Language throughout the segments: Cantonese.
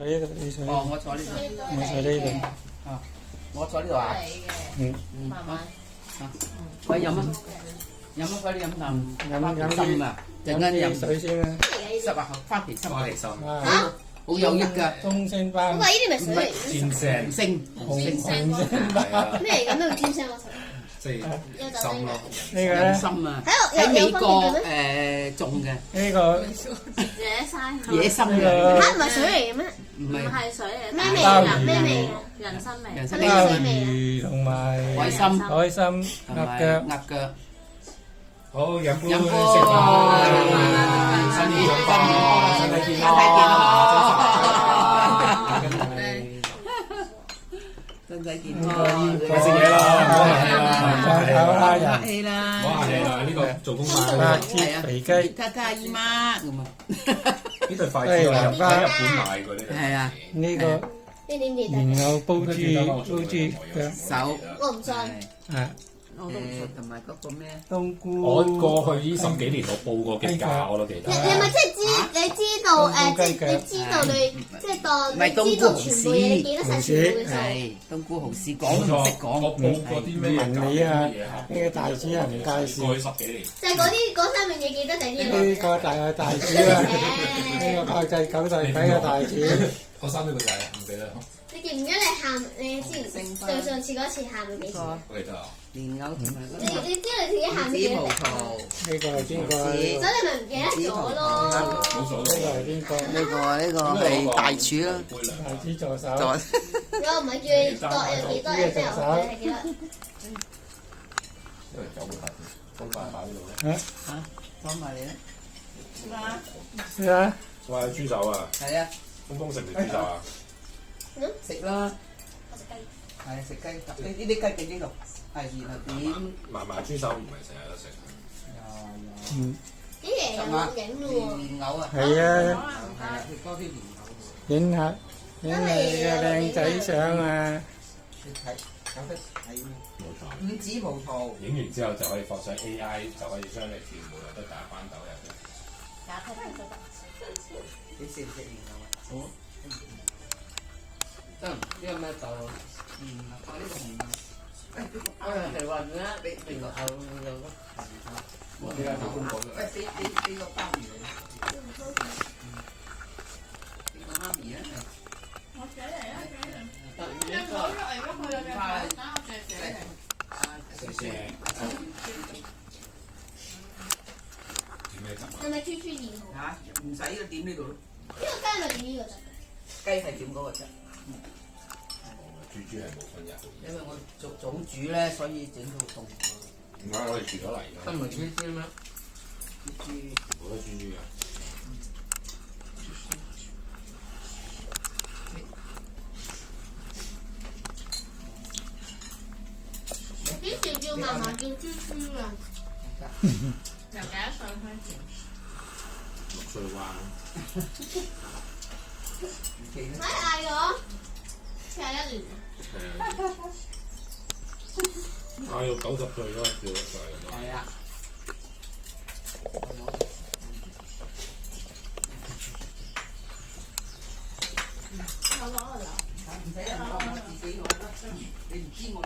呢度，你坐呢度。哦，我坐呢度。我坐呢度。哦，我坐呢度啊。慢慢。喂，飲啊！飲啊！快啲飲啖。飲心啊！陣間飲水先啦。濕啊！花旗參。花旗參。嚇！好有益㗎。中星斑。我話呢啲咪水嚟嘅。煎聲。紅星斑。咩嚟㗎？咩叫尖聲？我查。即係心咯。呢個咧。心啊！喺美國種嘅。呢個野生嘅。嚇唔係水嚟嘅咩？唔係水嚟。咩味㗎？咩味？人參味。人參鮑魚同埋海參、鴨腳。鴨腳。好，飲杯飲杯。身體健康，身體健康，食嘢啦，唔好客氣啦，唔客氣啦，唔好客氣啦，呢個做工快。切肥雞。太太姨媽咁啊！呢對筷子我喺日本買過呢對。係啊，呢個蓮藕煲豬腳。手。我唔信。係。同埋嗰個咩？冬菇。我過去呢10幾年我報過幾價我都記得。你咪即係你知道你知道你即係當你知道全部嘢，你記得晒全部嘅數。係冬菇蠔豉講都唔識講。我報過啲咩問你啊？呢個大主人介紹。過去10幾年。就係嗰3樣嘢記得定啲嘢。呢個大主啊！呢個8隻9對雞嘅大主。我生呢個仔唔記得。你記唔記得你喊？你之前對上次嗰次喊咗幾次？我記得啊。蓮藕同埋嗰你知道你自己喊幾多？呢個係邊個？所以你咪唔記得咗咯。呢個係邊個？呢個係大廚啦。大廚助手。我唔係叫你度有幾多日之後係幾多？因為9個大廚，咁快擺呢度咧？嚇，放埋嚟啦。係啊。哇！豬手啊！係啊。東食唔食豬手啊？食啦。我食雞。係食雞，呢啲雞俾呢度。係，然後點？麻豬手唔係成日都食。啲嘢有冇影咯喎？蓮藕啊！係啊！食多啲蓮藕。影你嘅靚仔相啊！你睇，有得睇咩？冇錯。五指葡萄。影完之後就可以放上 AI，就可以將你全部都打翻豆入去。你食唔食蓮藕啊？好。得，呢個咩豆？呢個紅豆。我係話咩？你個牛肉。我哋係中國嘅。喂，俾個鮑魚嚟。俾個媽咪啊！我寫嚟啊！你攞出嚟咯，佢有嘅。打我寫嚟。謝謝。點咩汁啊？係咪 QQ 2號？嚇，唔使嘅，點呢度咯。呢個雞咪點呢個汁？雞係點嗰個汁？豬係冇分日。因為我早煮咧，所以整到凍。唔係我哋住咗嚟㗎。唔係豬咩？豬冇得豬㗎。幾時叫嫲嫲叫豬豬啊？由幾多歲開始6歲灣。咪嗌我41年。嗌到90歲嗰陣叫得就係咁咯。係啊。我攞嚟啦。唔使人攞，自己攞啦。你唔知我攞。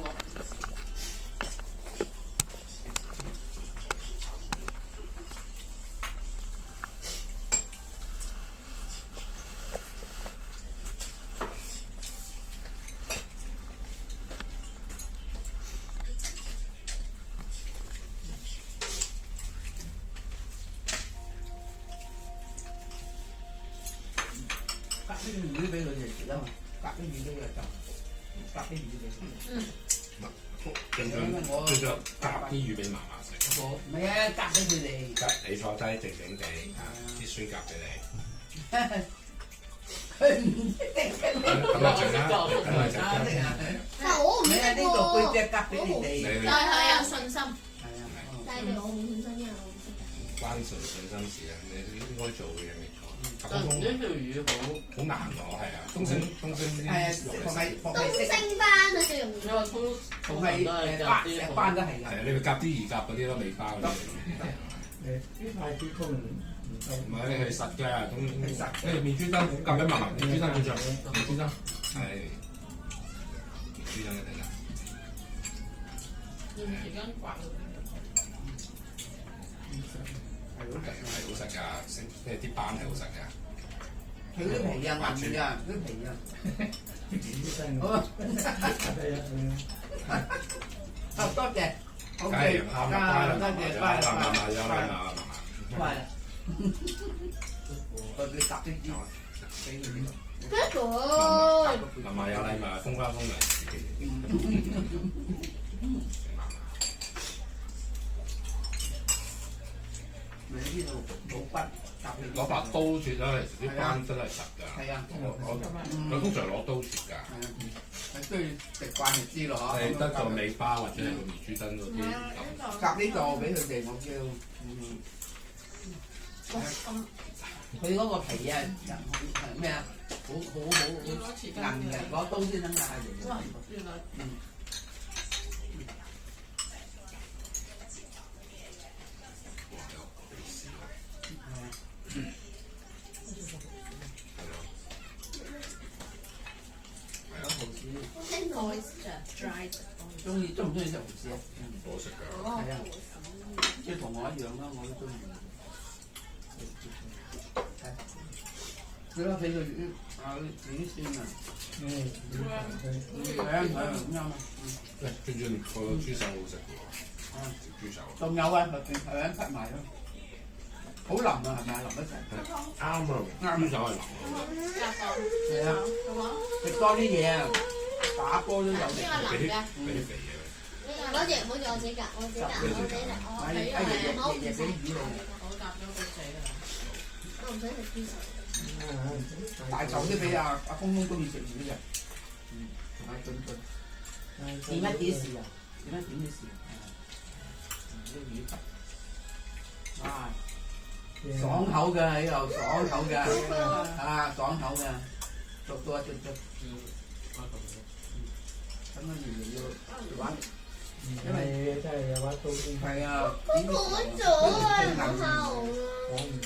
夾啲魚俾佢哋食啊嘛，夾啲魚俾佢就，夾啲魚俾佢。最想夾啲魚俾嫲嫲食。唔係啊，夾俾佢哋。你坐低靜靜地，啲孫夾俾你。佢唔一定嘅。等我陣啦，等我陣。但係我唔識喎。呢度背脊夾俾你哋。對佢有信心。係啊。但係我冇信心，因為我唔識。關信心事啊！你應該做嘅嘢未錯。呢條魚好難喎，係啊！東星係啊，東星斑啊最容易。同埋成班都係㗎。係啊，你咪夾啲魚夾嗰啲咯，尾巴嗰啲。呢塊豬公唔唔係你係實嘅，咁你面珠燈夾俾埋面珠燈對象，面珠燈係面珠燈一定㗎。時間掛係好實㗎，即係啲斑係好實㗎。佢啲皮啊，硬㗎，啲皮啊。好，多謝。梗係啱啦，多謝，乖。我哋搭啲啲，俾佢。Cái trời 媽媽有禮物，風花風涼自己。咪呢度冇骨搭佢。攞把刀切啦，啲斑真係實㗎。係啊，我通常攞刀切㗎。係啊，係需要食慣就知咯。係得個尾巴或者係個面珠燈嗰啲。夾呢度俾佢哋，我叫。佢嗰個皮啊，係咩啊？好硬嘅，攞刀先得㗎。中唔中意食蠔豉啊？我食㗎。係啊，即係同我一樣啦，我都中意。佢啦，俾佢點先啊？係啊，咁啱啊。轉個豬手好食㗎喎。豬手。仲有啊，係咪滗埋咯？好腍啊，係咪啊？腍得滯。啱啊，豬手係腍。係啊，食多啲嘢啊，打波都有力。俾啲肥嘢佢。Có chị mua cho chị cả, chị cả, chị cả. 日日俾魚你。我搭咗佢死㗎啦。我唔想食豬手。大頭都俾阿峰峰中意食魚嘅。同埋俊俊。點一點事啊？點一點嘅事。啲魚哇！爽口嘅喺度，爽口嘅，啊爽口嘅，做多一隻。咁樣要玩。因為真係有把刀先。係啊。Con của chủ ơi, con hầu. 講唔掂。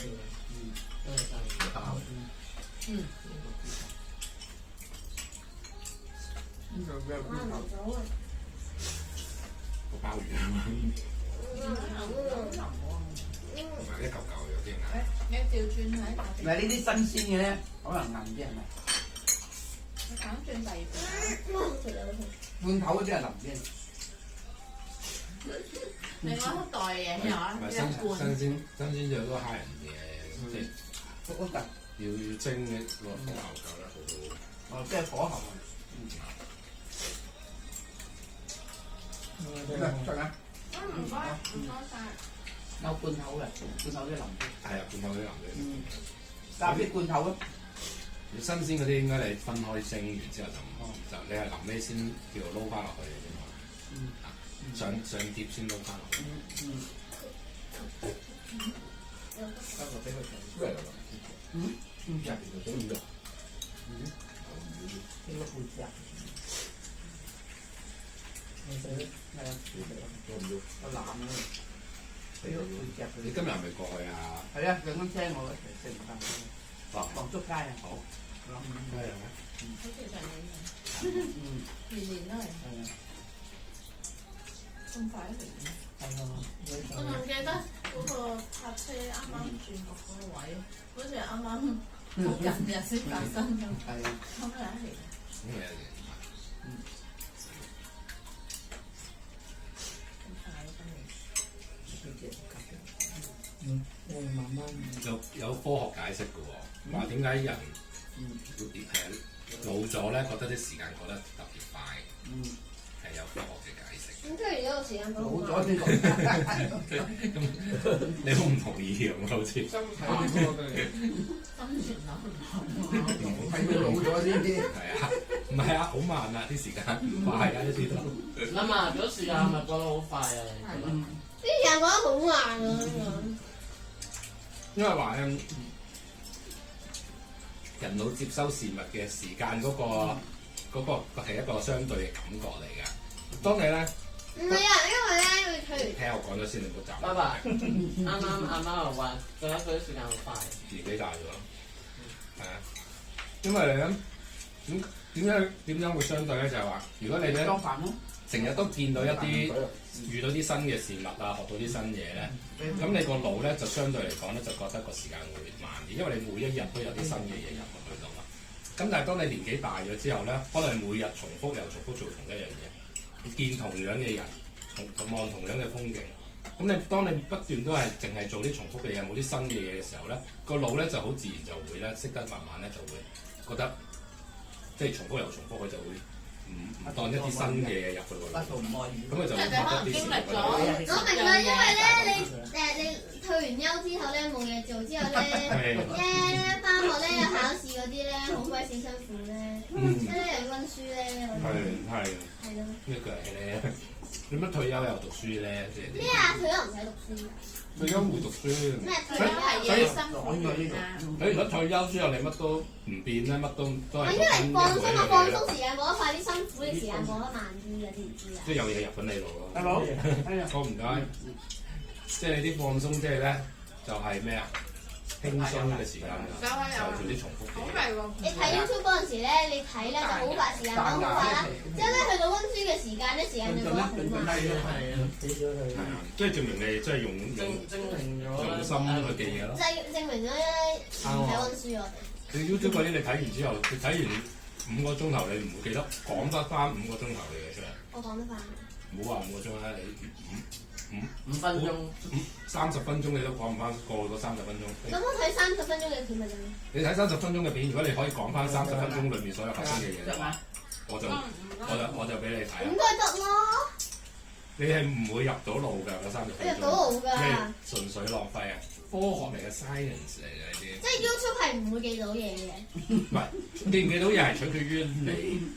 呢個咩罐頭？個鮑魚同埋一嚿嚿有啲硬。你調轉喺下邊。唔係呢啲新鮮嘅咧，可能硬啲係咪？你揀轉第二邊。罐頭嗰啲係腍啲。另外一袋嘢有啊，一罐。新鮮就都蝦人嘅，即係嗰個要蒸嘅個火候夠得好。哦，即係火候啊。得啊。唔該晒。有罐頭嘅，罐頭啲腍啲。係啊，罐頭啲腍啲。加啲罐頭咯。新鮮嗰啲應該你分開蒸完之後就你係臨尾先叫做撈翻落去嘅啫嘛。上碟先撈翻落去。交個俾佢食。咩嚟㗎？入邊就整魚肉。呢個背脊。係啊，有腩啊！俾個背脊佢。你今日係咪過去啊？係啊，兩間車我一齊食唔得。黃竹街啊！好。係啊。好似上年年年都係。係啊。咁快嚟嘅？係啊。我仲記得嗰個泊車啱啱轉角嗰個位，好似啱啱復日先發生咁。係啊。咁樣嚟。咁咪慢慢。有科學解釋嘅喎，話點解人老咗咧，覺得啲時間過得特別快，係有科學嘅解釋。咁即係而家個時間老咗先講。咁你好唔同意咁好似？生存能力。係佢老咗先啲。係啊，唔係啊，好慢啊，啲時間唔快啊，一啲都。諗下嗰時間咪過得好快啊！啲人覺得好慢啊！因為話咧，人腦接收事物嘅時間嗰個係一個相對嘅感覺嚟㗎。當你咧唔係啊，因為咧佢聽我講咗先，你唔好集。爸爸，啱啱阿媽又話覺得佢啲時間好快。年紀大咗，係啊，因為咧點樣會相對咧？就係話，如果你咧裝飯咯，成日都見到一啲遇到啲新嘅事物啊，學到啲新嘢咧，咁你個腦咧就相對嚟講咧就覺得個時間會慢啲，因為你每一日都有啲新嘅嘢入去到嘛。咁但係當你年紀大咗之後咧，可能每日重複做同一樣嘢，見同樣嘅人，望同樣嘅風景。咁當你不斷都係淨係做啲重複嘅嘢，冇啲新嘅嘢嘅時候咧，個腦咧就好自然就會咧識得慢慢咧就會覺得，即係重複又重複，佢就會唔當一啲新嘅嘢入去個腦。咁佢就會覺得啲事覺得。我明啦，因為咧你退完休之後咧冇嘢做之後咧翻學咧有考試嗰啲咧好鬼死辛苦咧，即係又要温書咧。係咯。呢個係咧，點解退休又讀書咧？即係咩啊？退休唔使讀書㗎。退休會讀書。咩退休係要辛苦啊！你如果退休之後你乜都唔變咧，乜都係因為放鬆啊，放鬆時間過得快啲，辛苦嘅時間過得慢啲嘅，知唔知啊？即係有嘢入緊你腦咯。大佬，好唔該。即係你啲放鬆，即係咧就係咩啊？輕鬆嘅時間啊，就做啲重複嘅嘢。你睇 YouTube 嗰陣時咧，你睇咧就好快，時間過好快啦。之後咧去到温書嘅時間咧，時間就過得好慢。係啊，即係證明你即係用心去記嘢咯。證明咗唔使温書我哋。你 YouTube 嗰啲你睇完之後，你睇完5個鐘頭，你唔會記得講得翻5個鐘頭嘅嘢出嚟。我講得快。唔好話5個鐘啦，你5分鐘30分鐘你都講唔翻過嗰30分鐘。咁我睇30分鐘嘅片咪得咯。你睇30分鐘嘅片，如果你可以講翻30分鐘裏面所有發生嘅嘢，我就俾你睇。應該得咯。你係唔會入到腦㗎嗰30分鐘。入到腦㗎。咩純粹浪費啊！科學嚟嘅 science 嚟嘅呢啲。即係 YouTube 係唔會記到嘢嘅。唔係記唔記到嘢係取決於你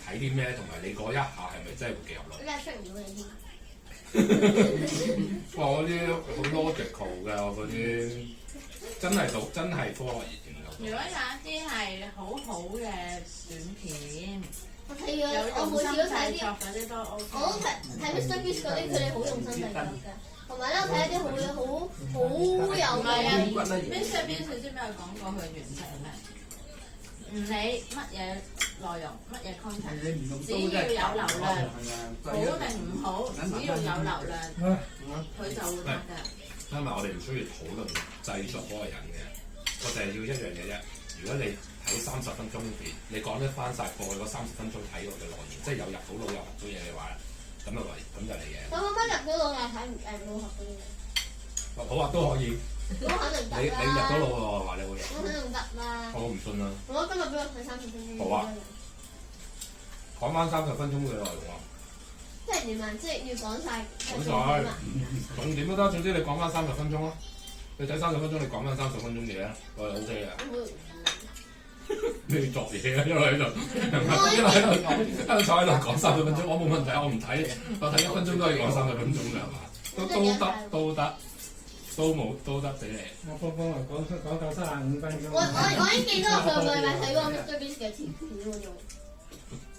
睇啲咩，同埋你嗰一下係咪真係會記入腦？你係出唔到嘢添。哇！嗰啲好 logical 㗎，嗰啲真係科學研究。如果有一啲係好好嘅短片，我睇咗，我每次都睇啲，嗰啲都 OK。我都睇 Mr Beast 嗰啲，佢哋好用心製作㗎。同埋咧，我睇一啲好有係啊味。 Mr Beast 知唔知有講過佢原則係咩？唔理乜嘢內容，乜嘢 content，只要有流量，好定唔好，只要有流量，佢就會得㗎。因為我哋唔需要討論製作嗰個人嘅，我就係要一樣嘢啫。如果你睇30分鐘片，你講得翻晒過去嗰30分鐘睇過嘅內容，即係有入到腦有學到嘢嘅話，咁就嚟嘅。咁我乜入到腦又睇唔到學到嘢？好啊，都可以。咁肯定得啦。你入到腦喎，話你會入。我肯定得啦。我唔信啦。我今日俾我睇30分鐘。好啊。講翻30分鐘嘅內容啊！即係點啊？即係要講晒。講晒。重點都得，總之你講翻30分鐘咯。你睇30分鐘，你講翻30分鐘嘢啊，我係 OK 嘅。你要作嘢啊，因為喺度坐喺度講30分鐘，我冇問題，我唔睇，我睇1分鐘都可以講30分鐘㗎，係嘛？都得俾你。我幫我講夠35分鐘。我已經記得我上個禮拜睇過 Mr Beast 嘅片嗰種。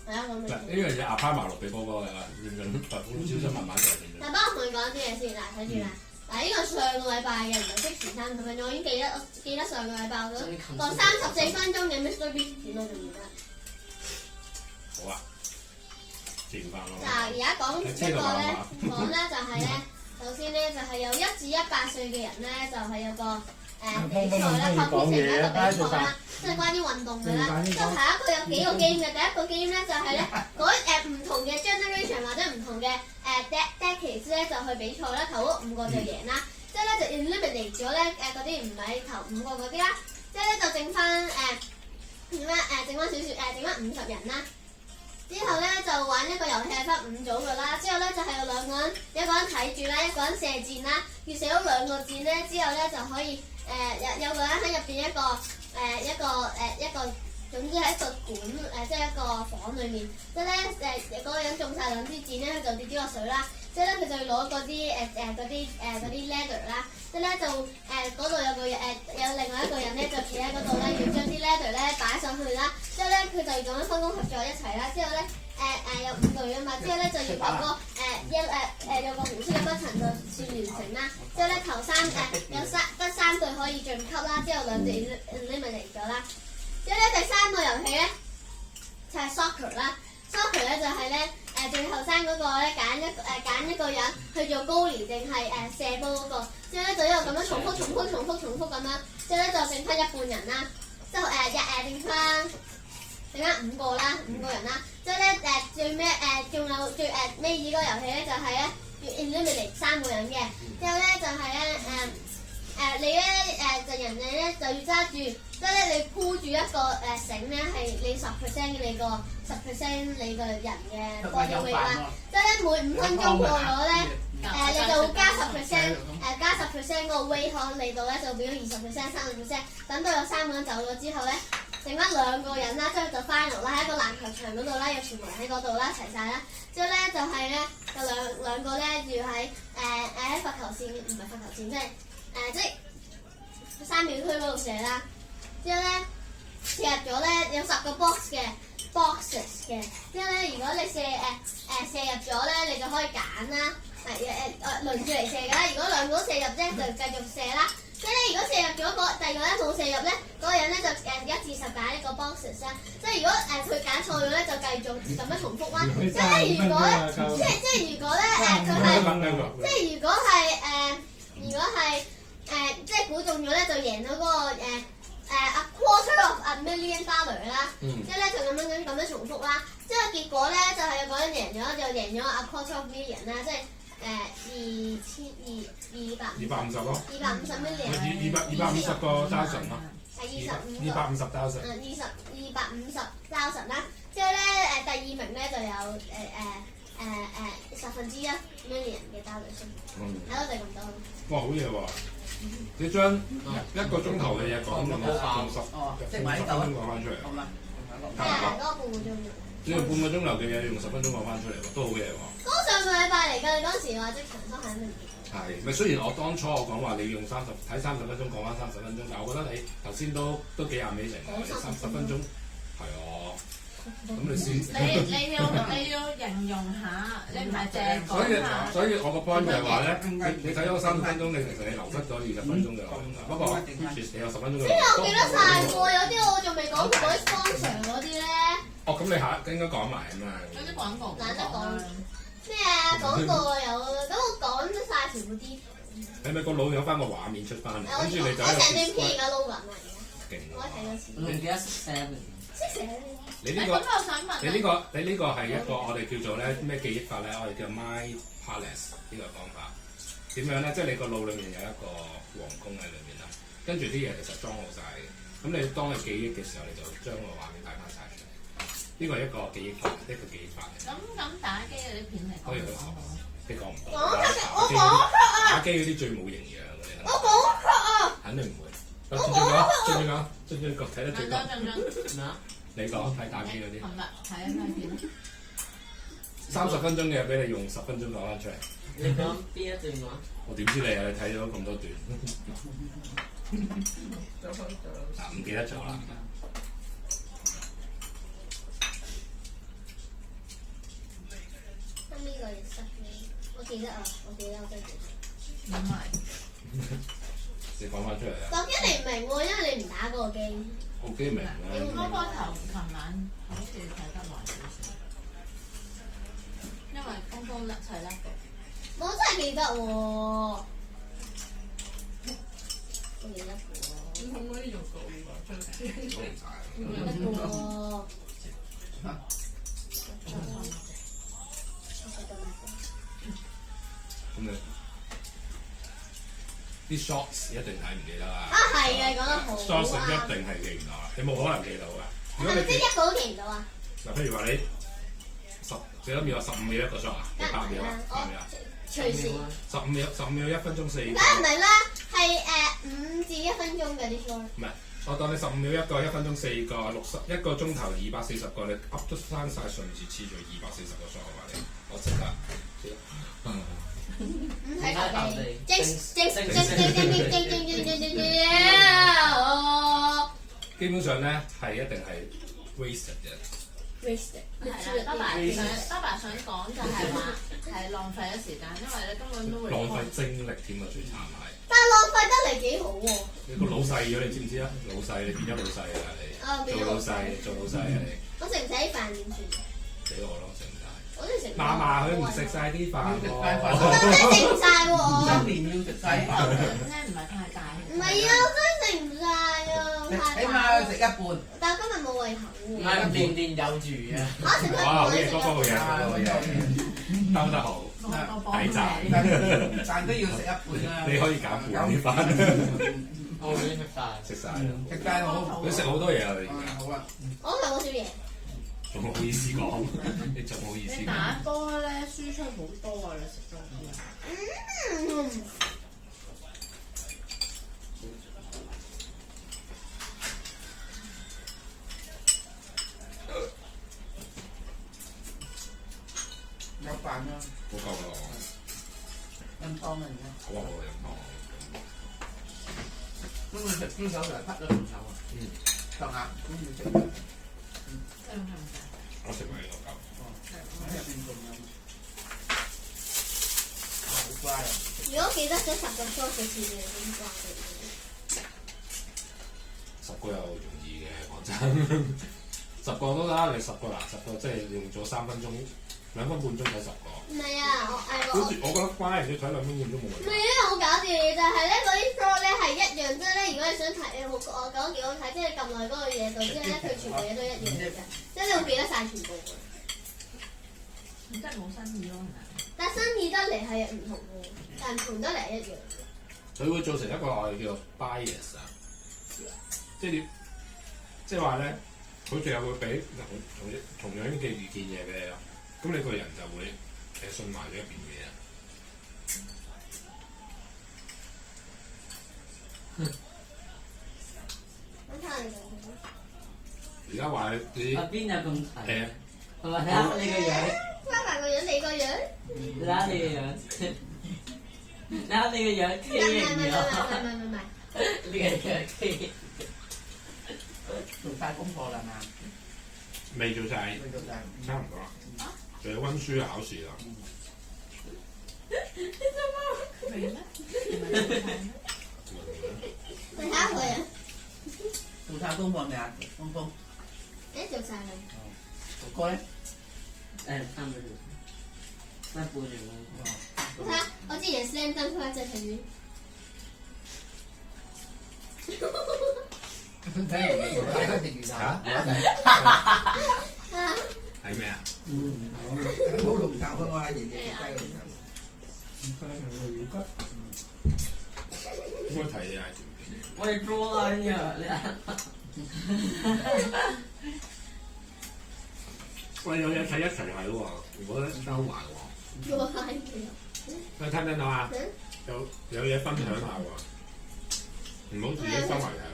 係啊，講咩？呢樣嘢阿潘馬落俾波波㗎，認真小心慢慢做。嗱，幫我同你講啲嘢先，嗱，睇住啦。嗱，呢個上個禮拜嘅唔係即時30分鐘，我已經記得上個禮拜我講34分鐘嘅 Mr Beast 片，我仲記得。好啊，轉翻咯。嗱，而家講一個咧就係咧，首先咧就係由1至18歲嘅人咧，就係有個比賽啦，拍片成一個比賽啦，即係關於運動嘅啦。即係下一個有幾個 game 嘅，第一個 game 咧就係咧唔同嘅 generation 或者唔同嘅decades 咧就去比賽啦，頭嗰5個就贏啦。即係咧就 eliminate 咗咧嗰啲唔係頭5個嗰啲啦，即係咧就剩翻剩翻50人啦。之後咧就玩一個遊戲係分5組㗎啦，之後咧就係有2個人，一個人睇住啦，一個人射箭啦，要射到2個箭咧，之後咧就可以有個人喺入邊一個總之係一個管即係一個房裡面，即係咧嗰個人中晒2支箭咧，佢就跌咗落水啦。即係咧，佢就要攞嗰啲 ladder 啦，即係咧就嗰度有另外一個人咧就企喺嗰度咧，要將啲 ladder 咧擺上去啦。之後咧佢就咁樣分工合作一齊啦。之後咧有5個月啊嘛，之後咧就要有個有個紅色嘅 button 就算完成啦。之後咧頭得3隊可以晉級啦，之後2隊 eliminate 咗啦。之後咧第3個遊戲咧就係 soccer 啦。soccer 咧就係咧最後生嗰個咧揀一個人去做高連定係射波嗰個，之後咧就一路咁樣重複咁樣，之後咧就剩翻一半人啦，之後剩翻5個人啦，之後咧最尾仲有最尾2個遊戲咧就係咧要 eliminate 3個人嘅，之後咧就係咧你咧陣人咧就要揸住，即係咧你箍住一個繩咧係你10%你個10%你個人嘅 body weight 啦，即係咧每5分鐘過咗咧你就會加10%加10%嗰個 weight 喺你度咧就變咗20% 30%，等到有3個人走咗之後咧，剩翻2個人啦，之後就 final 啦，喺一個籃球場嗰度啦，有全部人喺嗰度啦，齊晒啦，之後咧就係咧有兩個咧要喺喺罰球線唔係罰球線，即係3秒區嗰度射啦，之後咧射入咗咧有10個 boxes 嘅，之後咧如果你射入咗咧，你就可以揀啦，輪住嚟射㗎啦。如果2個都射入咧，就繼續射啦。即係咧，如果射入咗第二個咧冇射入咧，嗰個人咧就1至10揀一個 boxes 啦。即係如果佢揀錯咗咧，就繼續咁樣重複啦。即係如果咧，即係如果咧佢係，即係如果係即係估中咗咧，就贏到嗰個a quarter of a million dollar 啦。即係咧就咁樣重複啦。即係結果咧就係有個人贏咗，就贏咗 a quarter of million 啦，即係。250咯，250 million， 250個 thousand 咯，係250 thousand， 250,000啦。之後咧第2名咧就有1/10 million 嘅 dollar 先，係咯就係咁多。哇，好嘢喎！你將1個鐘頭嘅嘢講用10分鐘講翻出嚟，嗰個半個鐘。只要半個鐘頭嘅嘢用10分鐘講翻出嚟喎，都好嘢喎。嗰上個禮拜嚟㗎，你嗰時話即場都係咩？係，咪雖然我當初我講話你用睇30分鐘講翻30分鐘，但係我覺得你頭先都幾amazing喎，你30分鐘係啊，咁你先你要形容下，你唔係淨係講下。所以我個 point 就係話咧，你睇咗30分鐘，你其實你流失咗20分鐘嘅內容㗎。不過你有10分鐘嘅。邊有記得晒喎？有啲我仲未講過嗰啲 sponsor 嗰啲咧。哦，咁你應該講埋啊嘛。有啲廣告。懶得講。咩啊？廣告有，咁我講得晒全部啲。你咪個腦有翻個畫面出翻嚟，跟住你就。我成段片而家撈緊啦，而家。勁。我睇多次。你記得識寫未？識寫。你呢個係一個我哋叫做咧咩記憶法咧？我哋叫 mind palace 呢個方法。點樣咧？即係你個腦裡面有一個皇宮喺裏面啦，跟住啲嘢其實裝好晒嘅。咁你當你記憶嘅時候，你就將個畫面帶翻晒出嚟。呢個係一個記憶法，一個記憶法。咁打機嗰啲片係可以去學，你講唔到。我講出啊！打機嗰啲最冇營養嗰啲。我講出啊！肯定唔會。進睇得最多。咩啊？你講睇打機嗰啲。琴日睇咩片？30分鐘嘅俾你用10分鐘講翻出嚟。你講邊一段話？我點知你啊？你睇咗咁多段。唔記得咗啦。咁呢個要塞嘅，我記得啊，我真係記得。唔係。你講翻出嚟啊！當然你唔明喎，因為你唔打嗰個機。我機明啦。我開頭琴晚好似睇得耐少少，因為剛剛一齊甩過。我真係記得喎，我記得喎。你可唔可以用個話將佢？講唔晒。記得喎。咁你啲 shots 一定睇唔記得啦。啊係啊，講得好啊。shots 一定係記唔到啊！你冇可能記到㗎。如果你即係1個都記唔到啊？嗱，譬如話你幾多秒啊？15秒1個 shot 啊？8秒啊？8秒啊？隨時。15秒1分鐘4個。梗係唔係啦，係5至1分鐘嘅啲 shot。唔係，我當你15秒1個，1分鐘4個，1個鐘頭240個，你噏得翻晒順序次序240個 shot 嘅話，我即刻。唔睇球地，基本上咧係一定係 wasted 嘅， wasted。係啦，爸爸想講就係話係浪費咗時間，因為你根本都會浪費精力添啊，最慘係。但係浪費得嚟幾好喎。你個老細咗，你知唔知啊？老細你變咗老細啊你。做老細啊你。我食唔使啲飯點算？俾我咯，食唔晒。我都食。嫲嫲佢唔食晒啲飯喎。我真係食唔晒喎。新年要食晒飯。咧唔係太大。唔係啊，我真係食唔晒啊，起碼食一半。但係今日冇胃口唔喎。係年年有餘啊！我食咗一哇！好嘢，半，食嗰個好嘢，嗰個好嘢，兜得好，抵賺。但都要食一半啦。你可以減半啲飯。我已經食晒。食晒啦。食晒好。佢食好多嘢啊！你而家。好啊。我食好少嘢。仲好意思講？你仲好意思你打波咧輸出好多啊！你食多啲啊！有飯啦。好夠啦！飲湯啊而家。好啊好啊，飲湯。咁你食豬手就係滗咗龍手啊？上下咁要食。我食埋呢個夠。喺入邊仲有。好乖啊！如果記得咗10個蔬菜線，你點掛嘅10個又容易嘅，講真，10個都得，你10個嗱10個即係用咗3分鐘、2分半鐘睇10個。唔係啊，好似我覺得乖，你睇2分半鐘冇問題。唔係啊，好搞笑嘅就係咧，嗰啲 flow 咧係一樣，即係咧，如果你想睇我講幾好睇，即係你撳落去嗰個嘢度，之後咧佢全部嘢都一樣嘅，即係你會記得晒全部嘅。真係冇新意咯，係咪？但係新意得嚟係唔同嘅，但係唔同得嚟係一樣。佢會造成一個我哋叫做 bias 啊，即係話咧，佢最後會俾同樣嘅意見嘢俾你咯，咁你個人就會信埋咗一邊嘅嘢。咁睇下你講而家話你啊邊有咁齊？誒，係咪睇下你個樣？翻埋個樣，你個樣。睇下你個樣，睇下你個樣畸形咗。唔係。呢個樣畸。做晒功課啦嘛？未做晒，未做晒。差唔多啦，仲要溫書考試啦。明咩？你睇下佢啊！做晒功課未啊？峰峰。誒做晒啦。哥哥咧？誒差唔多，一半嚟喎。你睇下，我之前 slam dunk 佢一隻成語。嚇？係咩啊？好龍頭啊！我係爺爺雞龍頭。應該睇你係點？我哋做啦呢喂，有嘢睇一齊睇喎，如果收埋喎。我睇嘅。你聽唔聽到啊？有嘢分享下喎，唔好自己收埋睇喎。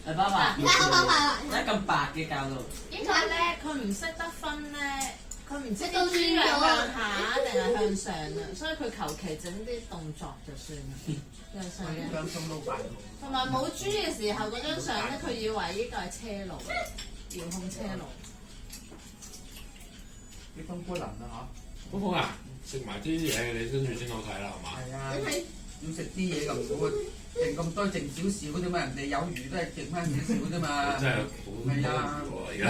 誒爸爸，你睇我講埋點解咁白嘅教到？應該咧，佢唔識得分咧，佢唔知啲豬係向下定係向上啊，所以佢求其整啲動作就算啦。向上嘅。張鬆都快。同埋冇豬嘅時候嗰張相咧，佢以為呢個係車路，遙控車路。啲風波林啊好好啊！食埋啲嘢，你跟住先好睇啦，係嘛？係啊，要食啲嘢咁好，剩咁多剩少少啫嘛，人哋有餘都係剩翻少少啫嘛。真係好多餘喎而家。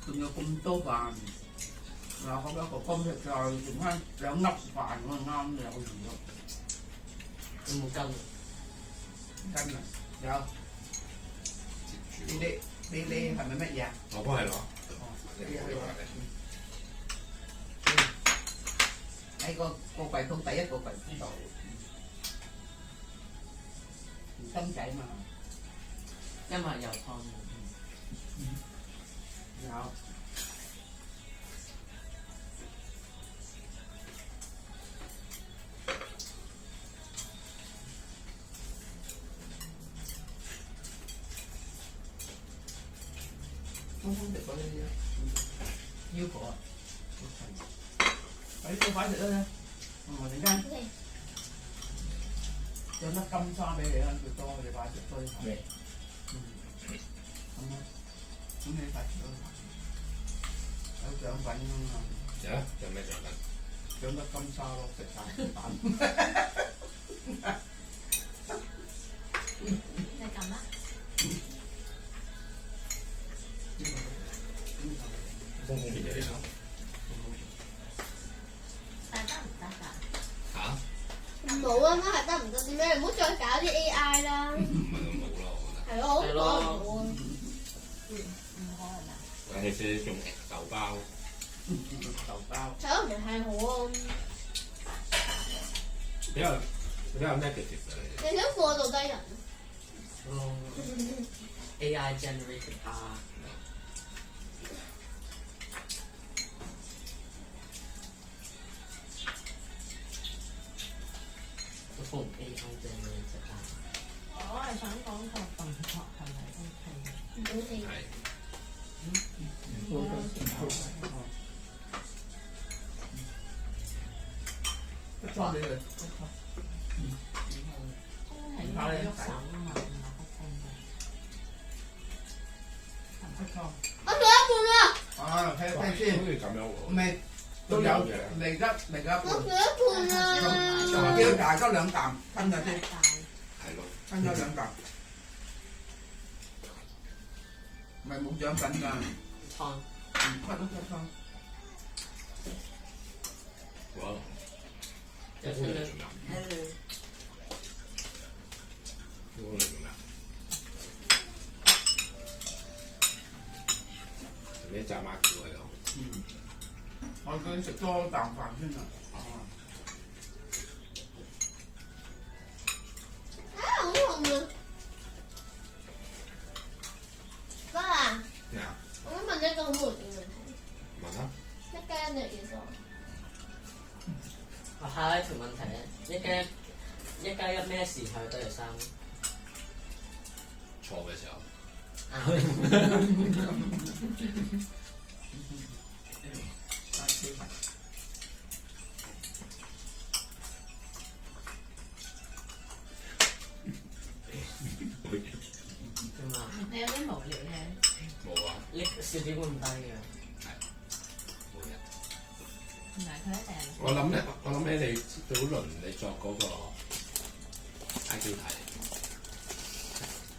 仲有咁多飯，嗱，咁一個公食就剩翻2粒飯咁啊，啱有餘咯。有冇羹？跟啊，有。你係咪乜嘢啊？我幫你攞。喺個櫃桶第一個櫃桶度，金仔嘛。今日有湯。有。風風食嗰啲腰果啊，快啲快食啦！我陣間獎得金沙俾你啦，最多你快啲追下。咩？咁啊，咁你快啲追下。有獎品㗎嘛？有咩獎品？獎得金沙咯，食晒蛋。你撳啦。風風片嘢嚟㗎。但得唔得㗎？嚇？冇啊，乜係得唔得？點解你唔好再搞啲 AI 啦？唔係咁冇啦，我覺得。係咯，我都講唔好啊。唔可能啊！尤其是用豆包。豆包。係咯，唔係好啊。比較 negative 嘅你。你想過度低人？哦，AI generated art。都同 AI generated art。我係想講個動作係咪 OK 嘅？唔好氣。係。裝你哋。係要喐手啊嘛，唔係個風我做一半啦。啊，睇好先。似咁樣喎。未都有嚟得嚟得。我做一半啦。叫大家兩啖，吞下先，係咯。吞咗兩啖。唔係冇獎品㗎。湯。吞咯吞湯。哇！有出嚟。咩炸孖條喺度？我想食多啖飯先啊！好痛啊！爸啊，咩啊？我想問一個好無聊嘅問題。問啊！一加一等於幾多？我下一條問題咧，一加一咩時候等於3？錯嘅時候。點啊？你有啲無聊嘅。冇啊！你笑點咁低嘅？冇人。唔係佢一定。我諗起你早輪你作嗰個 IQ 題。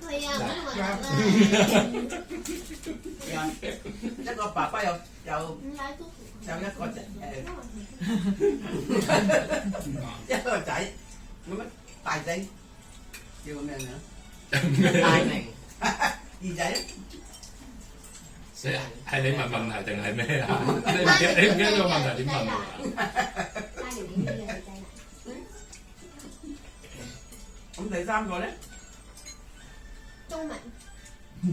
係啊，我問啦。一個爸爸有唔解都一個仔一個仔，咁樣大仔叫個咩名？大明。二仔咧？係你問問題定係咩啊？你唔記得個問題點問啊？大條點啲嘅仔奶。咁第三個咧？中文。唔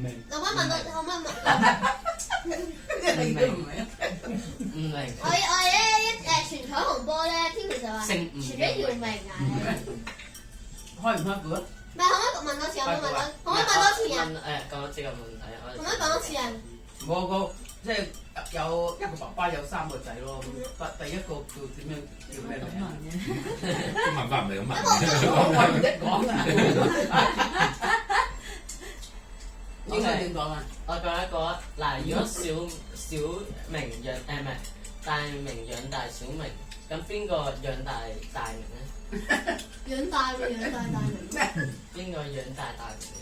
明。可唔可以問到？可唔可以問？你都唔明。唔明。我咧傳彩虹波咧，天其實話姓吳傳咗姚明啊。開唔開估？唔係，可唔可以問多次？可唔可以問多次啊？講多次個問題。可唔可以講多次啊？我個即係有一個爸爸有3個仔咯，第一個叫點樣叫咩名？中文法唔係咁問。我唔識講啊！應該點講啊？我講一個嗱，如果小明養唔係大明養大小明，咁邊個養大大明咧？養大咪養大大明。咩？邊個養大大明咧？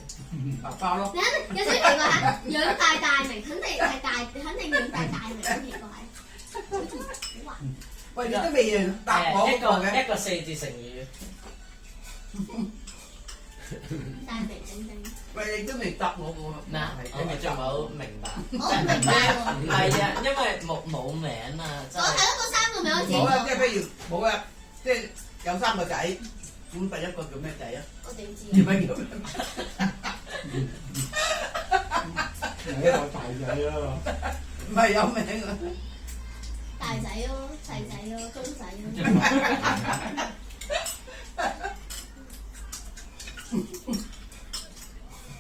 爸爸咯。你肯定有啲奇怪嚇，養大大明肯定係大，肯定養大大明好奇怪。好啊！喂，你都未答我一個嘅。個4字成語。大名鼎鼎。喂，你都未答我個。嗱，我咪仲冇明白。我唔明白喎。唔係啊，因為冇名啊，真係。我睇到嗰3個名我自己冇啊，即係講。譬如冇啊，即係有3個仔，咁第一個叫咩仔啊？我點知？叫咩叫？係一個大仔咯。唔係有名啊！大仔咯，細仔咯，中仔咯。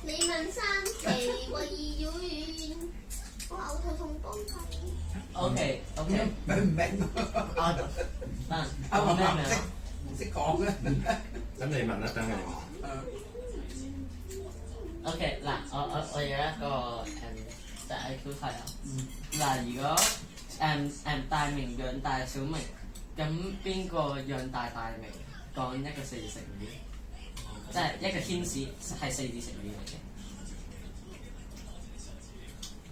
你問三期為遠，我嘔肚痛幫佢。OK，明唔明？啊，講咩名啊？識講啊。咁你問一等你問。 OK 嗱，我有一個就係 IQ 題啊。嗱，如果大明養大小明，咁邊個養大大明？講一個四字成語，即係一個牽使係四字成語嚟嘅。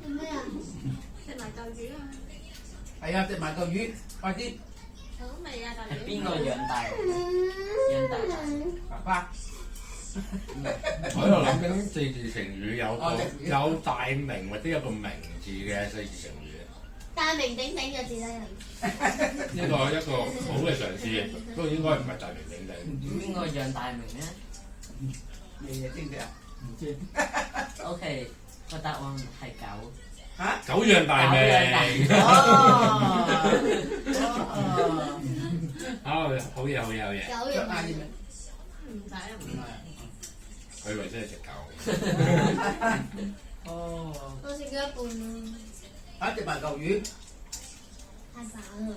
係咩啊？食埋嚿魚啊！係啊，食埋嚿魚，快啲！好味啊！嚿魚。係邊個養大大？爸爸。我喺度諗緊四字成語有大明或者有個明字嘅四字成語。大名鼎鼎嘅字啦，呢個一個好嘅嘗試，不過應該唔係大名鼎鼎。邊個養大明咧你知唔知啊？唔知。 ？OK，個答案係狗。嚇？狗養大明。好嘢好嘢好嘢。狗養大名。唔使啊！唔係。佢以為真係隻狗。哦。我食咗一半咯。啊！食埋嚿魚。太飽啦。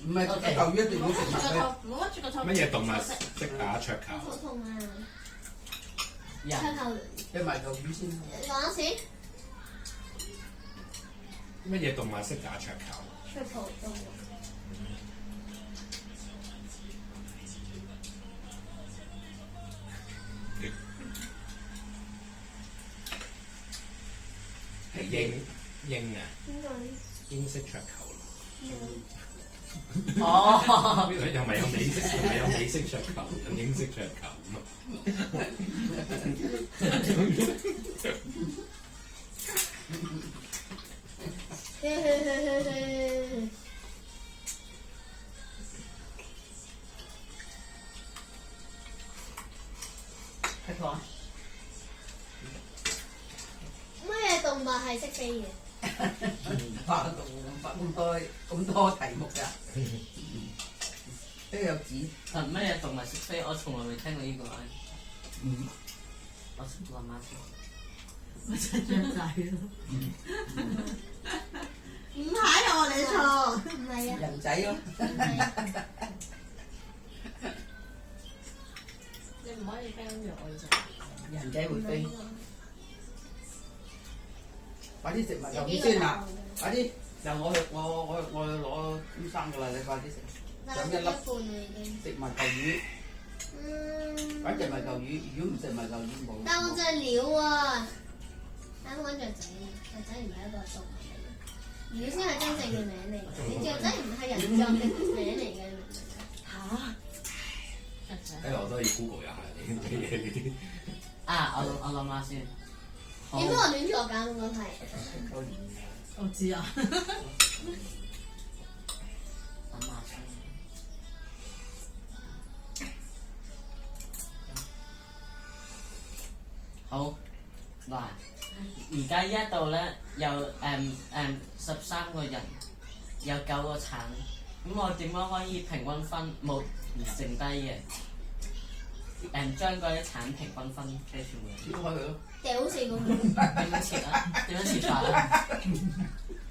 唔係嚿魚一定要食埋佢。冇乜住個肚。乜嘢動物識打桌球？好痛啊！人。桌球。食埋嚿魚先。講多次。乜嘢動物識打桌球？桌球動物。係鷹啊！邊個？英式桌球咯。哦。又咪有美式，又咪有美式桌球，有英式桌球嘛？係錯。乜嘢動物係識飛嘅？發到咁多題目㗎，都有紙。乜嘢動物識飛？我從來未聽過呢個。我諗下先。咪就係雀仔咯。唔係我哋錯，唔係啊。人仔咯。你唔可以飛跟住我就。人仔會飛。快啲食埋嚿魚先啦！快啲，就我去攞啲生㗎啦！你快啲食，就一粒半啦已經。食埋嚿魚。快食埋嚿魚，如果唔食埋嚿魚冇。但我隻鳥啊，啱講雀仔，雀仔唔係一個動物嚟嘅，鳥先係真正嘅名嚟嘅，雀仔唔係人作嘅名嚟嘅。嚇？睇嚟我都要 Google 一下呢啲嘢呢啲。啊！我諗下先。點解我亂作㗎？咁講係。我知啊。諗下先。好嗱，而家一度咧有13個人，有9個橙，咁我點樣可以平均分冇剩低嘅？將嗰啲橙平均分俾全部人。切開佢咯。掉好似咁。點樣切啊？點樣切法啊？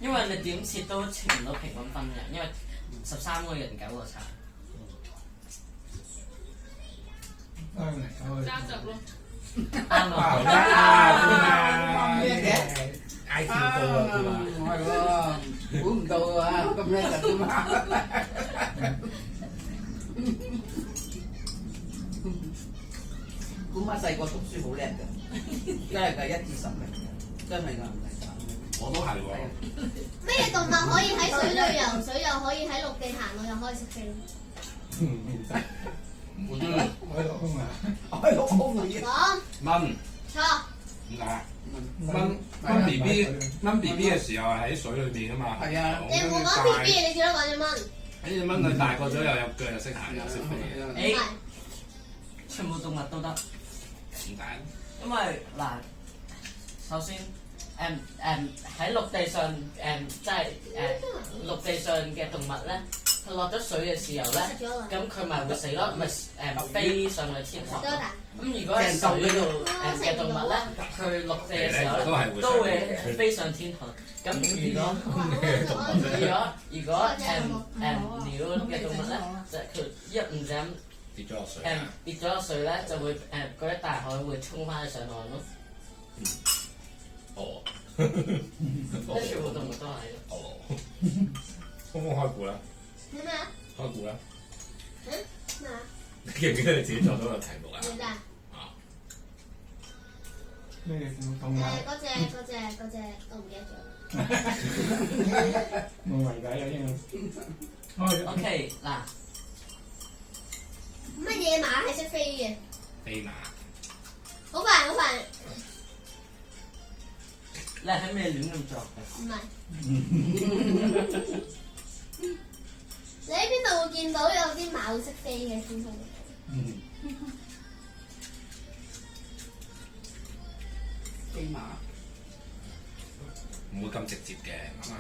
因為你點切都切唔到平均分嘅，因為13個人9個橙。加汁咯。啱啊！咩嘅？嗌跳高啊！係喎，估唔到啊！咁叻就點啊？估媽細個讀書好叻㗎，真係㗎1至10名，真係㗎唔係假。我都係喎。咩動物可以喺水裏游水，又可以喺陸地行路，又可以識飛？海陸空啊！海陸空嘅嘢。講蚊。錯。點解？蚊 B B 嘅時候係喺水裏邊㗎嘛。係啊。你唔好講 B B，你只可以講隻蚊。喺隻蚊佢大個咗又有腳又識行又識飛。誒，全部動物都得。點解？因為嗱，首先喺陸地上即係陸地上嘅動物咧，佢落咗水嘅時候咧，咁佢咪會死咯，咪飛上去天堂。咁如果喺水度嘅動物咧，佢陸地嘅時候咧都會飛上天堂。咁如果鳥嘅動物咧，就佢唔就咁跌咗落水誒啊！跌咗落水咧，就會嗰啲大海會衝翻上岸咯。哦，啲全部動物都係咯。哦，可唔可以開估啦？咩啊？開估啦！咩啊？你記唔記得你自己作咗個題目啊？記得。咩動物？嗰隻，我唔記得咗。冇圍仔嘅應該。OK 嗱，乜嘢馬係識飛嘅？飛馬。好快好快，你係咩亂咁作嘅？唔係。你喺邊度會見到有啲馬會識飛嘅天空？飛馬唔會咁直接嘅，啱啱。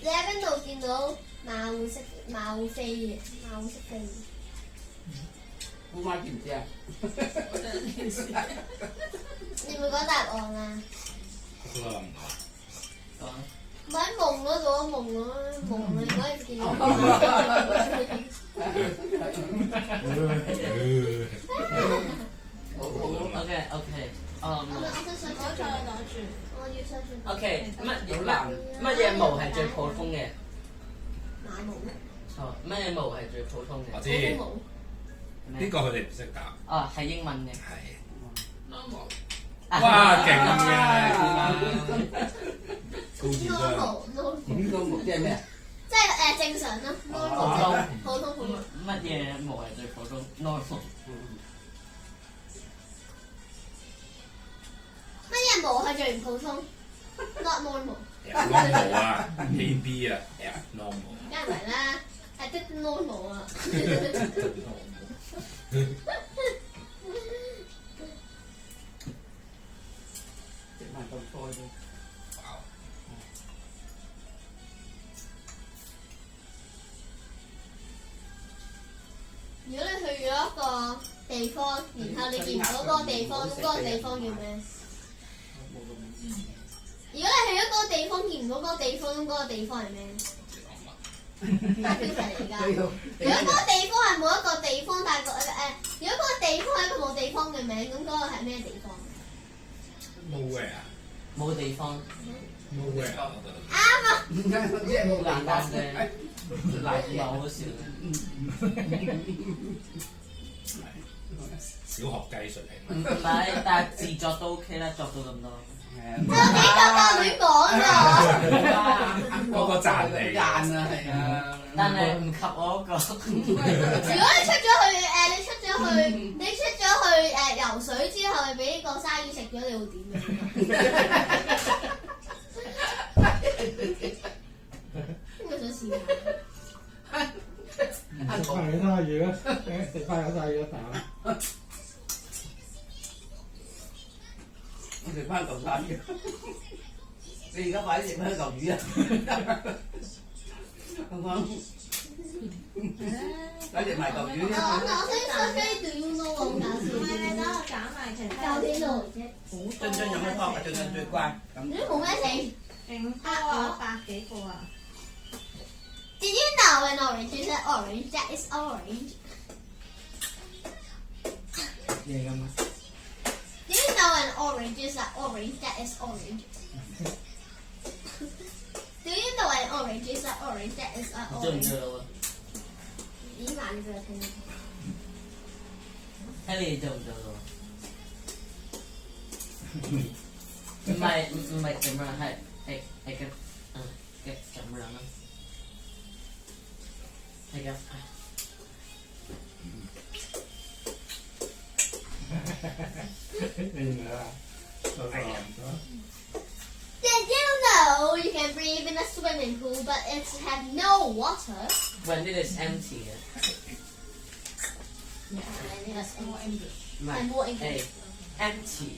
你喺邊度見到馬會飛嘅？馬會識飛嘅？烏媽知唔知啊？你會講答案啊？我都諗唔到。講。唔喺夢嗰度啊，夢你可以見到。OK，我要相信。OK，乜嘢毛係最普通嘅？馬毛咩？錯，乜嘢毛係最普通嘅？我知毛。呢個佢哋唔識答。哦，係英文嘅。係。normal。哇！勁嘅，高智商。normal 即係咩？即係正常咯，normal 普通。乜嘢毛係最普通 ？normal。乜嘢毛係最唔普通 ？not normal。normal 啊，AB 啊，normal。梗係唔係啦，係得 normal 啊。食埋咁多啫。如果你去咗一個地方，然後你見唔到嗰個地方，咁嗰個地方叫咩？如果你去咗嗰個地方見唔到嗰個地方，咁嗰個地方係咩？係標題嚟㗎。如果嗰個地方係冇一個地方，但係如果嗰個地方係一個冇地方嘅名，咁嗰個係咩地方？Nowhere 啊冇地方。 ，nowhere 啊，啱啊！即係冇簡單啫。嗱，有好笑。小學雞術嚟。唔係，但係自作都 OK 啦，作到咁多。我幾個亂講㗎。嗰個讚你。讚啊，係啊。但係唔及我嗰個。如果你出咗去游水之後，俾個鯊魚食咗，你會點樣？邊個想試下？食翻有鯊魚啦，食翻有鯊魚一啖。我食翻嚿鯊魚。你而家快啲食翻嚿魚啊！快食埋嚿魚我想飛 Do you know 咁搞笑？唔係你等我揀埋其他。搞啲路啫。俊俊有咩幫啊？俊俊最乖。你都冇咩食。勁多啊，100幾個啊！ Did you know an orange is an orange that is orange? 嘢咁啊！ Do you know an orange is an orange that is orange? Do you know an orange is an orange that is an 做唔 orange? 做到啊？已經話你俾我聽。睇你做唔做到？唔係咁樣，係咁，咁樣啦。係咁。你原來啊，係啊。 Did you know you can breathe in a swimming pool, but it has no water? When it is empty 嘅。係冇 English。empty。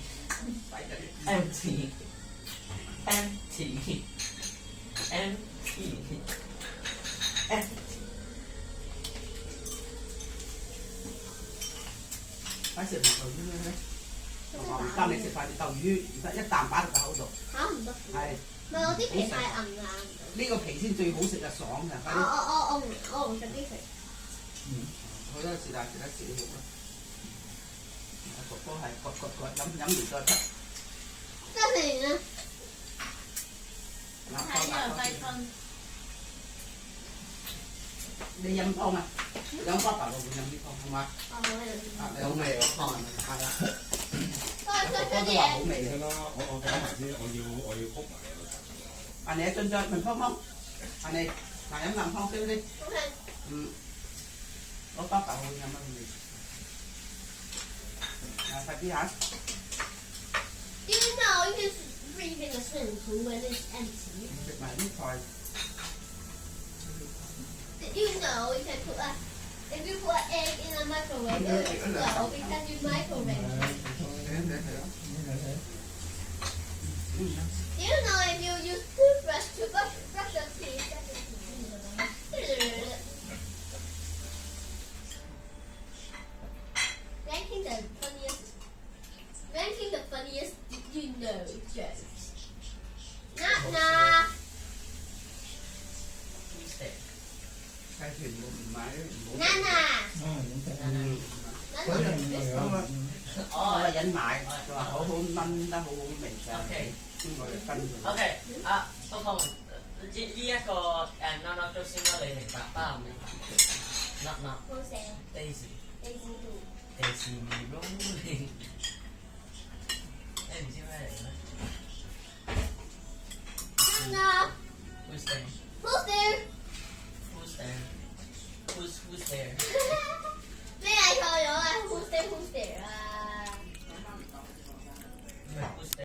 快食埋嚿魚咧！我唔得你食快啲嚿魚，唔得一啖擺落個口度。嚇唔得。係。唔係我啲皮太硬啦。呢個皮先最好食啊，爽㗎！快啲。我唔食啲皮。好多時但係食得少肉咯。哥哥係割飲完再出。真係啊！睇呢個雞分。你飲湯啊？飲花白老會飲啲湯好嘛？有味喎，係啊。再哥都話好味嘅。我講埋先，我要谷埋你個阿你進進問芳芳，阿你嗱飲啖湯先啲。攞花白老會飲乜味？快啲嚇！ Do you know you can breathe in a swimming pool when it's empty? 食埋啲菜。Did you know you can put if you put an egg in a microwave, it will explode because you microwave it. Do you know if you use toothbrush to brush your teeth, ranking the funniest you know jokes. Nah. 雞團唔買唔好。Nana. 我個人買，佢話好好炆得好好味㗎。邊個嚟跟佢 OK，不過呢一個Knock Knock 先啦，你明白吧？唔明白？Knock Knock。Who's there? Daisy。 Daisy who? Daisy rolling。你唔知咩嚟嘅咩 Nana.？Who's there? Who's there? Who's there? Who's there? 咩係錯咗啊？Who's there? Who's there 啊？